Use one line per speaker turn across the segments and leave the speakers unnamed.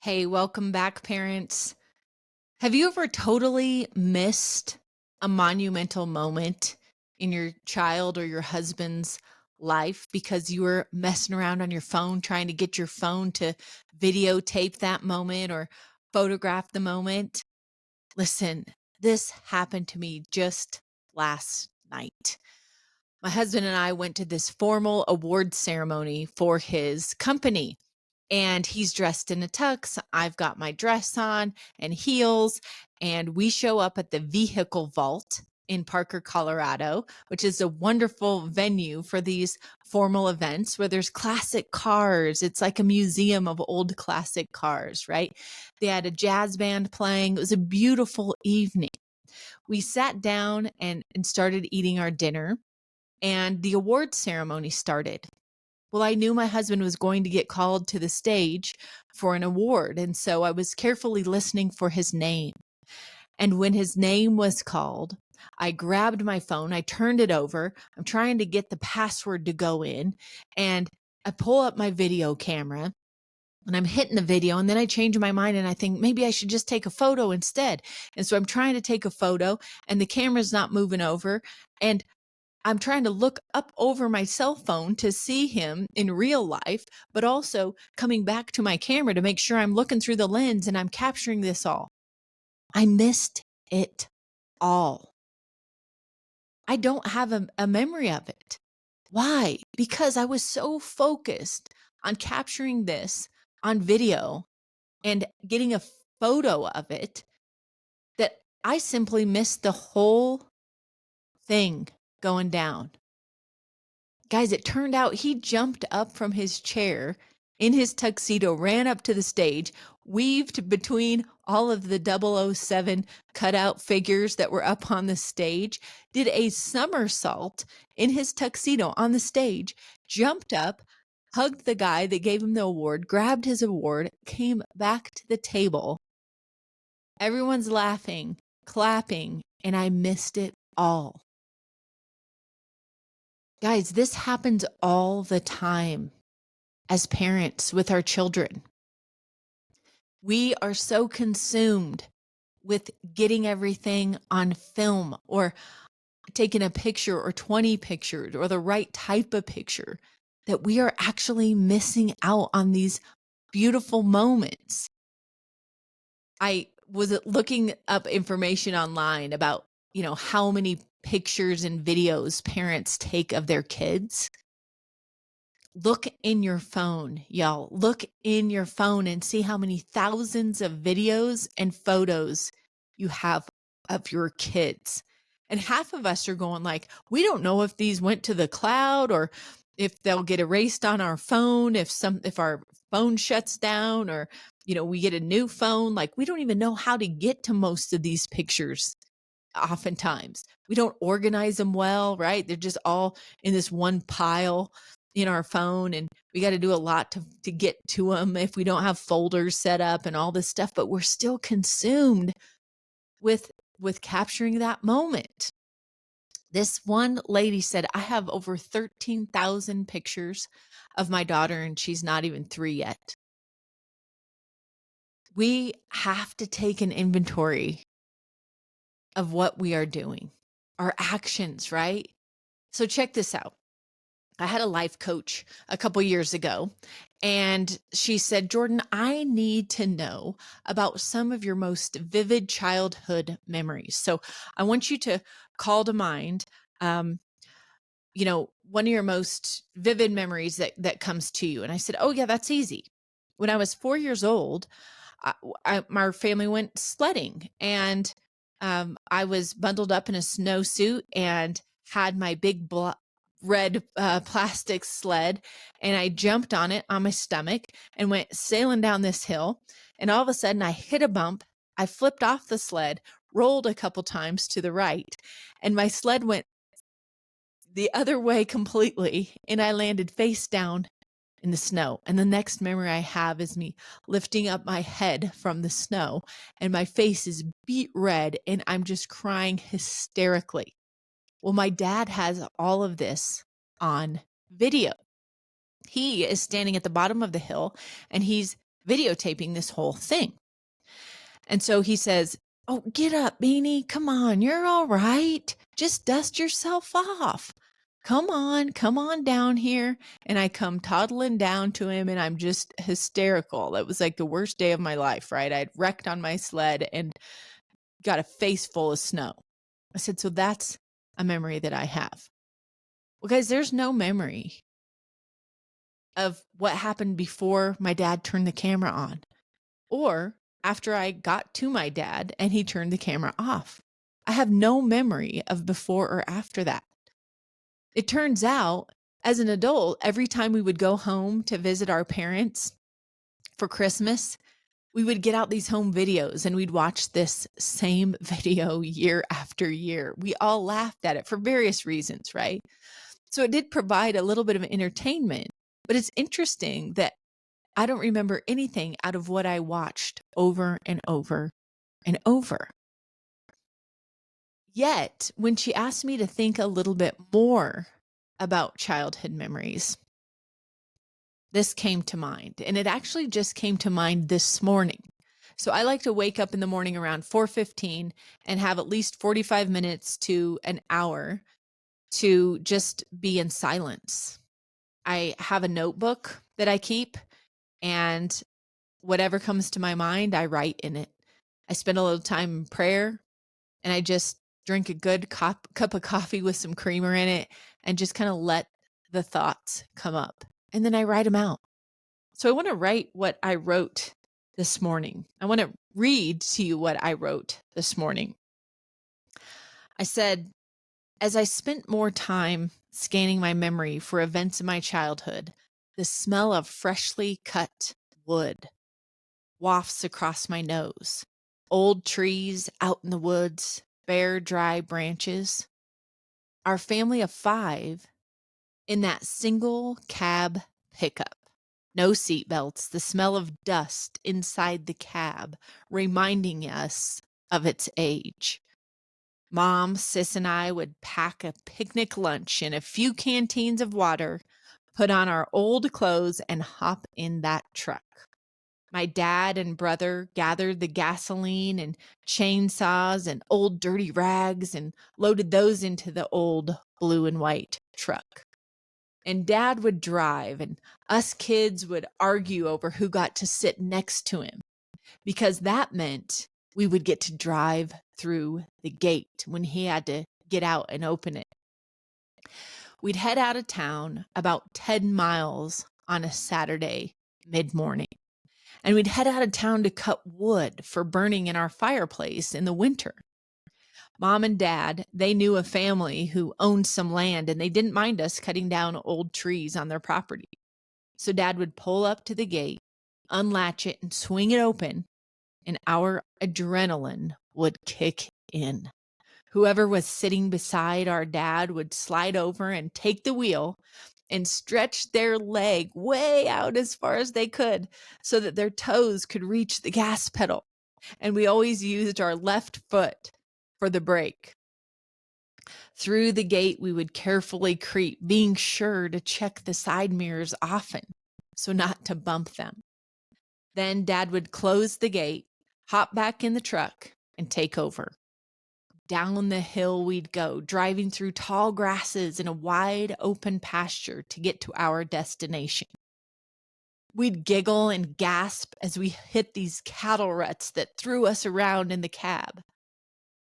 Hey, welcome back, parents. Have you ever totally missed a monumental moment in your child or your husband's life because you were messing around on your phone trying to get your phone to videotape that moment or photograph the moment? Listen, this happened to me just last night. My husband and I went to this formal award ceremony for his company, and he's dressed in a tux. I've got my dress on and heels, and we show up at the Vehicle Vault in Parker, Colorado, which is a wonderful venue for these formal events where there's classic cars. It's like a museum of old classic cars, right? They had a jazz band playing. It was a beautiful evening. We sat down and started eating our dinner, and the award ceremony started. Well, I knew my husband was going to get called to the stage for an award, and so I was carefully listening for his name. And when his name was called, I grabbed my phone, I turned it over, I'm trying to get the password to go in, and I pull up my video camera and I'm hitting the video, and then I change my mind and I think maybe I should just take a photo instead. And so I'm trying to take a photo and the camera's not moving over, and I'm trying to look up over my cell phone to see him in real life, but also coming back to my camera to make sure I'm looking through the lens and I'm capturing this all. I missed it all. I don't have a memory of it. Why? Because I was so focused on capturing this on video and getting a photo of it that I simply missed the whole thing going down. Guys, it turned out he jumped up from his chair in his tuxedo, ran up to the stage, weaved between all of the 007 cutout figures that were up on the stage, did a somersault in his tuxedo on the stage, jumped up, hugged the guy that gave him the award, grabbed his award, came back to the table. Everyone's laughing, clapping, and I missed it all. Guys, this happens all the time as parents with our children. We are so consumed with getting everything on film or taking a picture or 20 pictures or the right type of picture that we are actually missing out on these beautiful moments. I was looking up information online about, how many pictures and videos parents take of their kids. Look in your phone, y'all. Look in your phone and see how many thousands of videos and photos you have of your kids. And half of us are going like, we don't know if these went to the cloud or if they'll get erased on our phone, if our phone shuts down or we get a new phone. Like, we don't even know how to get to most of these pictures. Oftentimes we don't organize them well, right? They're just all in this one pile in our phone, and we got to do a lot to get to them if we don't have folders set up and all this stuff, but we're still consumed with capturing that moment. This one lady said, I have over 13,000 pictures of my daughter and she's not even 3 yet. We have to take an inventory of what we are doing, our actions, right? So check this out. I had a life coach a couple years ago, and she said, Jordan, I need to know about some of your most vivid childhood memories. So I want you to call to mind, one of your most vivid memories that comes to you. And I said, oh yeah, that's easy. When I was 4 years old, my family went sledding, and I was bundled up in a snowsuit and had my big red plastic sled, and I jumped on it on my stomach and went sailing down this hill. And all of a sudden I hit a bump. I flipped off the sled, rolled a couple times to the right, and my sled went the other way completely, and I landed face down in the snow. And the next memory I have is me lifting up my head from the snow, and my face is beet red, and I'm just crying hysterically. Well, my dad has all of this on video. He is standing at the bottom of the hill, and he's videotaping this whole thing. And so he says, "Oh, get up, Beanie. Come on. You're all right. Just dust yourself off. Come on down here." And I come toddling down to him and I'm just hysterical. That was like the worst day of my life, right? I'd wrecked on my sled and got a face full of snow. I said, "So that's a memory that I have." Well, guys, there's no memory of what happened before my dad turned the camera on or after I got to my dad and he turned the camera off. I have no memory of before or after that. It turns out, as an adult, every time we would go home to visit our parents for Christmas, we would get out these home videos and we'd watch this same video year after year. We all laughed at it for various reasons, right? So it did provide a little bit of entertainment, but it's interesting that I don't remember anything out of what I watched over and over and over. Yet, when she asked me to think a little bit more about childhood memories, this came to mind. And it actually just came to mind this morning. So I like to wake up in the morning around 4:15 and have at least 45 minutes to an hour to just be in silence. I have a notebook that I keep, and whatever comes to my mind, I write in it. I spend a little time in prayer, and I just drink a good cup of coffee with some creamer in it and just kind of let the thoughts come up. And then I write them out. So I want to write what I wrote this morning. I want to read to you what I wrote this morning. I said, as I spent more time scanning my memory for events in my childhood, the smell of freshly cut wood wafts across my nose. Old trees out in the woods, bare, dry branches. Our family of 5 in that single cab pickup. No seatbelts, the smell of dust inside the cab, reminding us of its age. Mom, Sis, and I would pack a picnic lunch and a few canteens of water, put on our old clothes, and hop in that truck. My dad and brother gathered the gasoline and chainsaws and old dirty rags and loaded those into the old blue and white truck. And Dad would drive, and us kids would argue over who got to sit next to him, because that meant we would get to drive through the gate when he had to get out and open it. We'd head out of town about 10 miles on a Saturday mid-morning. And we'd head out of town to cut wood for burning in our fireplace in the winter. Mom and Dad, they knew a family who owned some land, and they didn't mind us cutting down old trees on their property. So Dad would pull up to the gate, unlatch it, and swing it open, and our adrenaline would kick in. Whoever was sitting beside our dad would slide over and take the wheel and stretch their leg way out as far as they could so that their toes could reach the gas pedal. And we always used our left foot for the brake. Through the gate, we would carefully creep, being sure to check the side mirrors often so not to bump them. Then Dad would close the gate, hop back in the truck, and take over. Down the hill we'd go, driving through tall grasses in a wide open pasture to get to our destination. We'd giggle and gasp as we hit these cattle ruts that threw us around in the cab.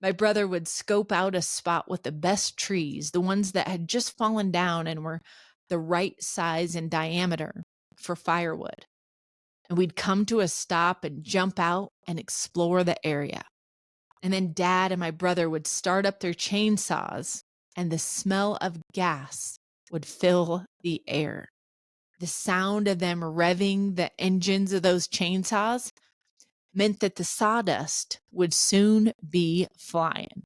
My brother would scope out a spot with the best trees, the ones that had just fallen down and were the right size and diameter for firewood. And we'd come to a stop and jump out and explore the area. And then Dad and my brother would start up their chainsaws, and the smell of gas would fill the air. The sound of them revving the engines of those chainsaws meant that the sawdust would soon be flying.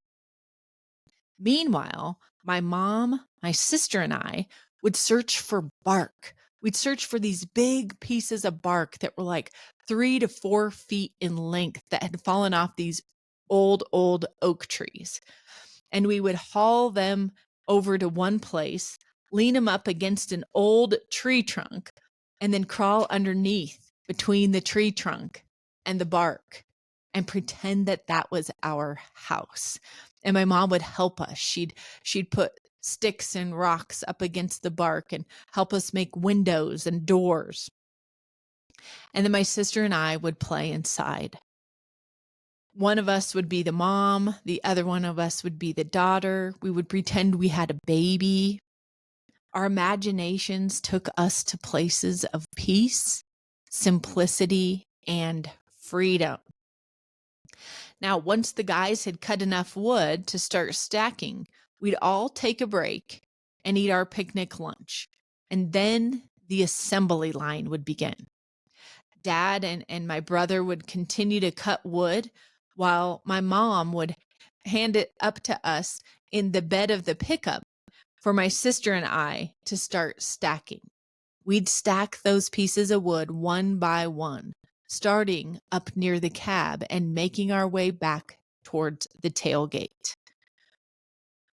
Meanwhile, my mom, my sister, and I would search for bark. We'd search for these big pieces of bark that were like 3 to 4 feet in length that had fallen off these old oak trees. And we would haul them over to one place, lean them up against an old tree trunk, and then crawl underneath between the tree trunk and the bark and pretend that that was our house. And my mom would help us. She'd put sticks and rocks up against the bark and help us make windows and doors. And then my sister and I would play inside. One of us would be the mom, the other one of us would be the daughter. We would pretend we had a baby. Our imaginations took us to places of peace, simplicity, and freedom. Now, once the guys had cut enough wood to start stacking, we'd all take a break and eat our picnic lunch. And then the assembly line would begin. Dad and my brother would continue to cut wood while my mom would hand it up to us in the bed of the pickup for my sister and I to start stacking. We'd stack those pieces of wood one by one, starting up near the cab and making our way back towards the tailgate.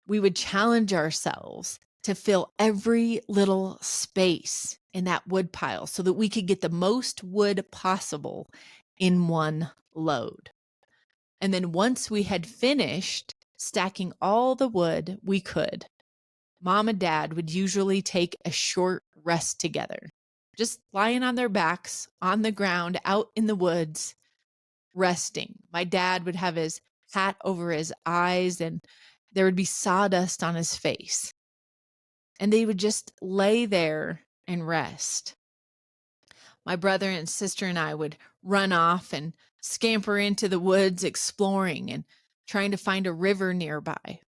We would challenge ourselves to fill every little space in that wood pile so that we could get the most wood possible in one load. And then once we had finished stacking all the wood we could, Mom and Dad would usually take a short rest together, just lying on their backs on the ground out in the woods, resting. My dad would have his hat over his eyes and there would be sawdust on his face. And they would just lay there and rest. My brother and sister and I would run off and scamper into the woods exploring and trying to find a river nearby.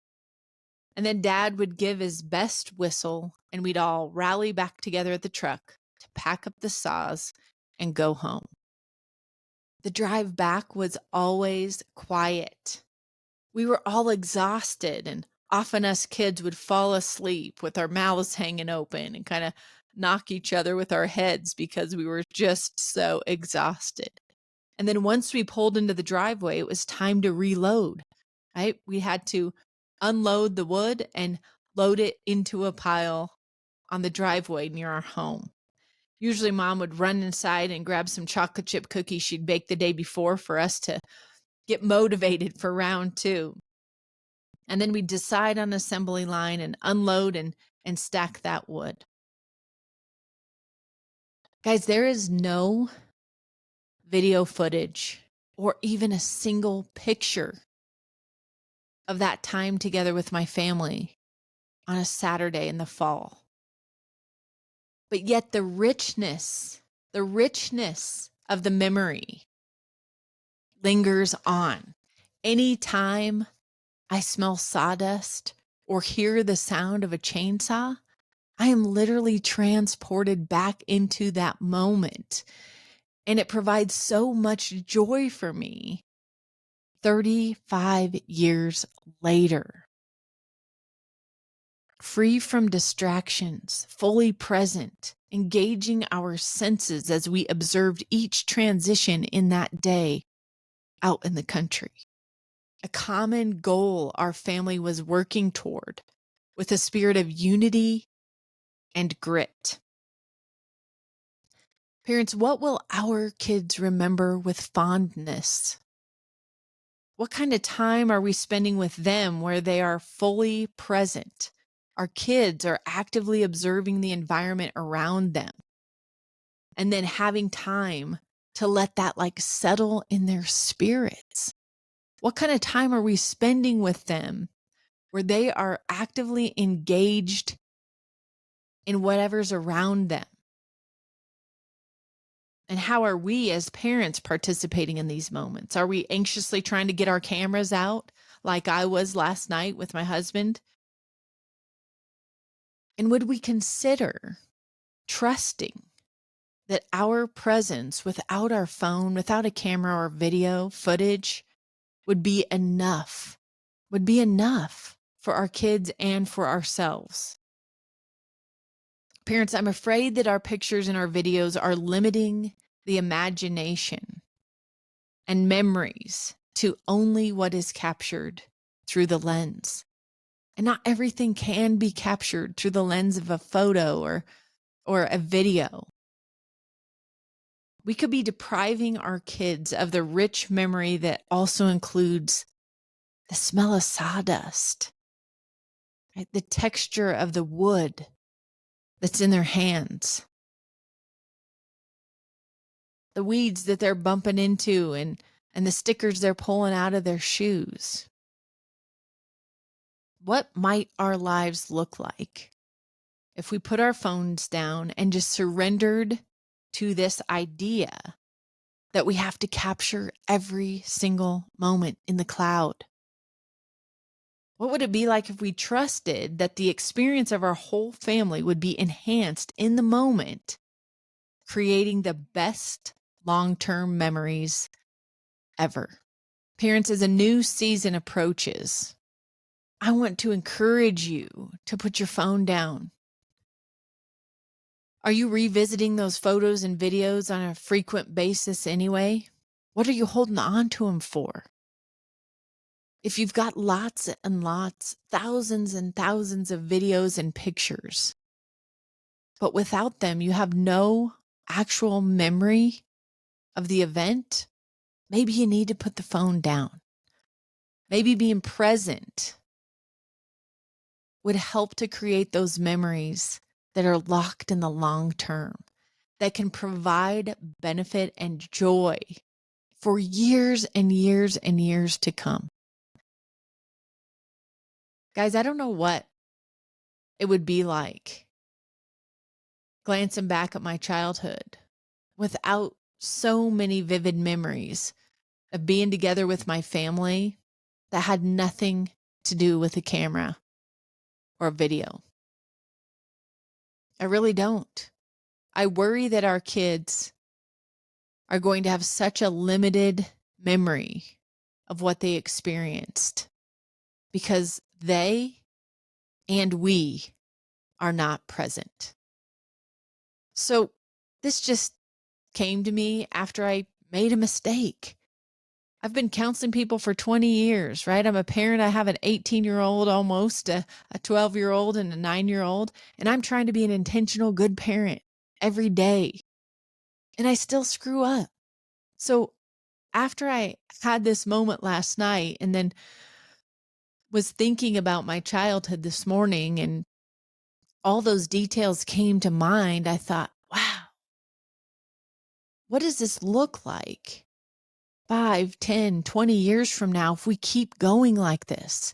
And then Dad would give his best whistle and we'd all rally back together at the truck to pack up the saws and go home. The drive back was always quiet. We were all exhausted, and often us kids would fall asleep with our mouths hanging open and kind of knock each other with our heads because we were just so exhausted. And then once we pulled into the driveway, it was time to reload, right? We had to unload the wood and load it into a pile on the driveway near our home. Usually Mom would run inside and grab some chocolate chip cookies she'd baked the day before for us to get motivated for round 2. And then we'd decide on assembly line and unload and stack that wood. Guys, there is no video footage or even a single picture of that time together with my family on a Saturday in the fall. But yet the richness of the memory lingers on. Anytime I smell sawdust or hear the sound of a chainsaw, I am literally transported back into that moment. And it provides so much joy for me 35 years later. Free from distractions, fully present, engaging our senses as we observed each transition in that day out in the country. A common goal our family was working toward with a spirit of unity and grit. Parents, what will our kids remember with fondness? What kind of time are we spending with them where they are fully present? Our kids are actively observing the environment around them and then having time to let that settle in their spirits. What kind of time are we spending with them where they are actively engaged in whatever's around them? And how are we as parents participating in these moments? Are we anxiously trying to get our cameras out like I was last night with my husband? And would we consider trusting that our presence without our phone, without a camera or video footage would be enough for our kids and for ourselves? Parents, I'm afraid that our pictures and our videos are limiting the imagination and memories to only what is captured through the lens. And not everything can be captured through the lens of a photo or a video. We could be depriving our kids of the rich memory that also includes the smell of sawdust, right? The texture of the wood that's in their hands, the weeds that they're bumping into, and the stickers they're pulling out of their shoes. What might our lives look like if we put our phones down and just surrendered to this idea that we have to capture every single moment in the cloud? What would it be like if we trusted that the experience of our whole family would be enhanced in the moment, creating the best long-term memories ever? Parents, as a new season approaches, I want to encourage you to put your phone down. Are you revisiting those photos and videos on a frequent basis anyway? What are you holding on to them for? If you've got lots and lots, thousands and thousands of videos and pictures, but without them, you have no actual memory of the event, maybe you need to put the phone down. Maybe being present would help to create those memories that are locked in the long term, that can provide benefit and joy for years and years and years to come. Guys, I don't know what it would be like glancing back at my childhood without so many vivid memories of being together with my family that had nothing to do with a camera or a video. I really don't. I worry that our kids are going to have such a limited memory of what they experienced because they and we are not present. So this just came to me after I made a mistake. I've been counseling people for 20 years, right? I'm a parent. I have an 18-year-old, almost a 12-year-old and a 9-year-old, and I'm trying to be an intentional good parent every day. And I still screw up. So after I had this moment last night and then was thinking about my childhood this morning and all those details came to mind, I thought, wow, what does this look like 5, 10, 20 years from now if we keep going like this?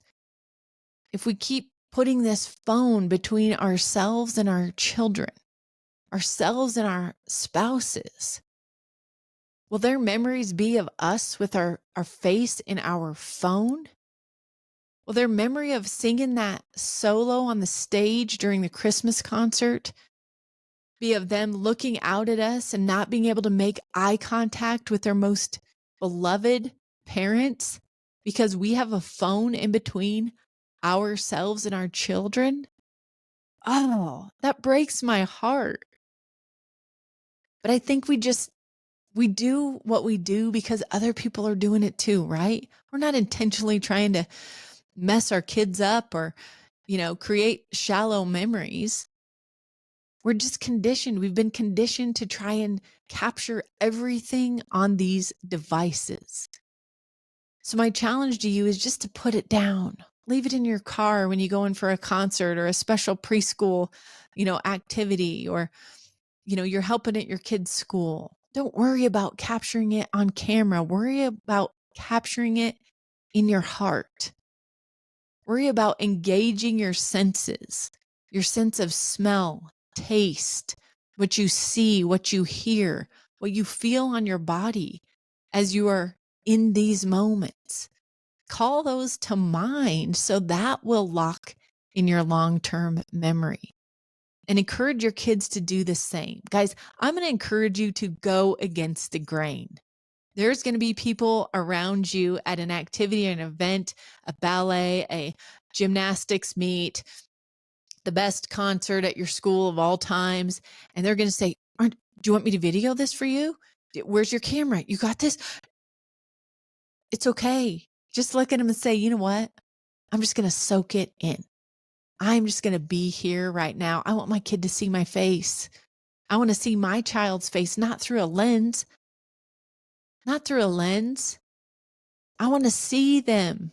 If we keep putting this phone between ourselves and our children, ourselves and our spouses, will their memories be of us with our face in our phone? Will their memory of singing that solo on the stage during the Christmas concert be of them looking out at us and not being able to make eye contact with their most beloved parents because we have a phone in between ourselves and our children? Oh, that breaks my heart. But I think we do what we do because other people are doing it too, right? We're not intentionally trying to mess our kids up or, create shallow memories. We're just conditioned. We've been conditioned to try and capture everything on these devices. So my challenge to you is just to put it down. Leave it in your car when you go in for a concert or a special preschool, activity, or, you're helping at your kid's school. Don't worry about capturing it on camera. Worry about capturing it in your heart. Worry about engaging your senses, your sense of smell, taste, what you see, what you hear, what you feel on your body as you are in these moments. Call those to mind so that will lock in your long-term memory. And encourage your kids to do the same. Guys, I'm going to encourage you to go against the grain. There's going to be people around you at an activity, an event, a ballet, a gymnastics meet, the best concert at your school of all times. And they're going to say, do you want me to video this for you? Where's your camera? You got this? It's okay. Just look at them and say, you know what? I'm just going to soak it in. I'm just going to be here right now. I want my kid to see my face. I want to see my child's face, not through a lens, not through a lens. I want to see them.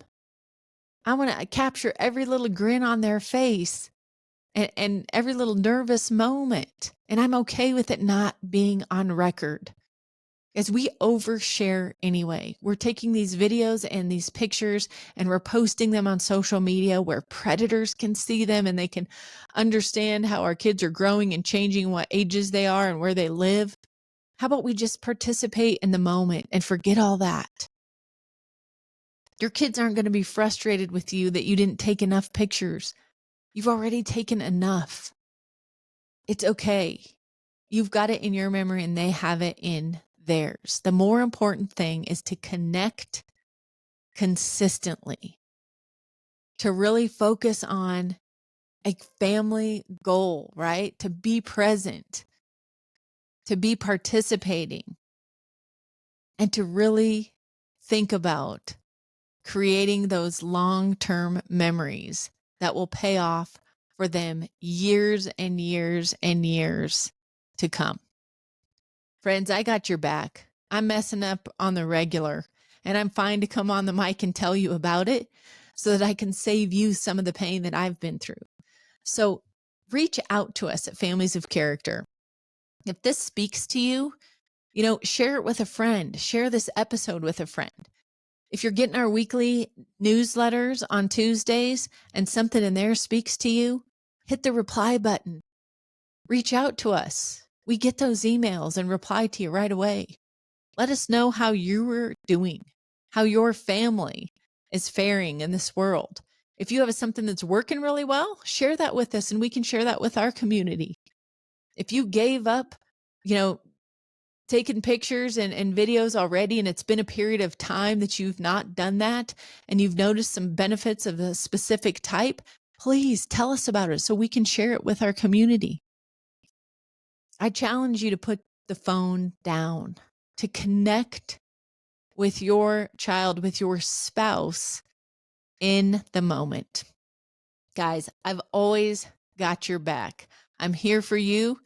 I want to capture every little grin on their face and every little nervous moment. And I'm okay with it not being on record. As we overshare anyway. We're taking these videos and these pictures and we're posting them on social media where predators can see them and they can understand how our kids are growing and changing, what ages they are and where they live. How about we just participate in the moment and forget all that? Your kids aren't going to be frustrated with you that you didn't take enough pictures. You've already taken enough. It's okay. You've got it in your memory and they have it in theirs. The more important thing is to connect consistently, to really focus on a family goal, right? To be present, to be participating, and to really think about creating those long-term memories that will pay off for them years and years and years to come. Friends, I got your back. I'm messing up on the regular, and I'm fine to come on the mic and tell you about it so that I can save you some of the pain that I've been through. So reach out to us at Families of Character. If this speaks to you, share it with a friend. Share this episode with a friend. If you're getting our weekly newsletters on Tuesdays and something in there speaks to you, hit the reply button. Reach out to us. We get those emails and reply to you right away. Let us know how you were doing, how your family is faring in this world. If you have something that's working really well, share that with us and we can share that with our community. If you gave up, taking pictures and videos already, and it's been a period of time that you've not done that, and you've noticed some benefits of a specific type, please tell us about it so we can share it with our community. I challenge you to put the phone down, to connect with your child, with your spouse in the moment. Guys, I've always got your back. I'm here for you,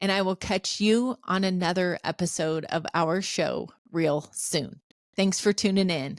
and I will catch you on another episode of our show real soon. Thanks for tuning in.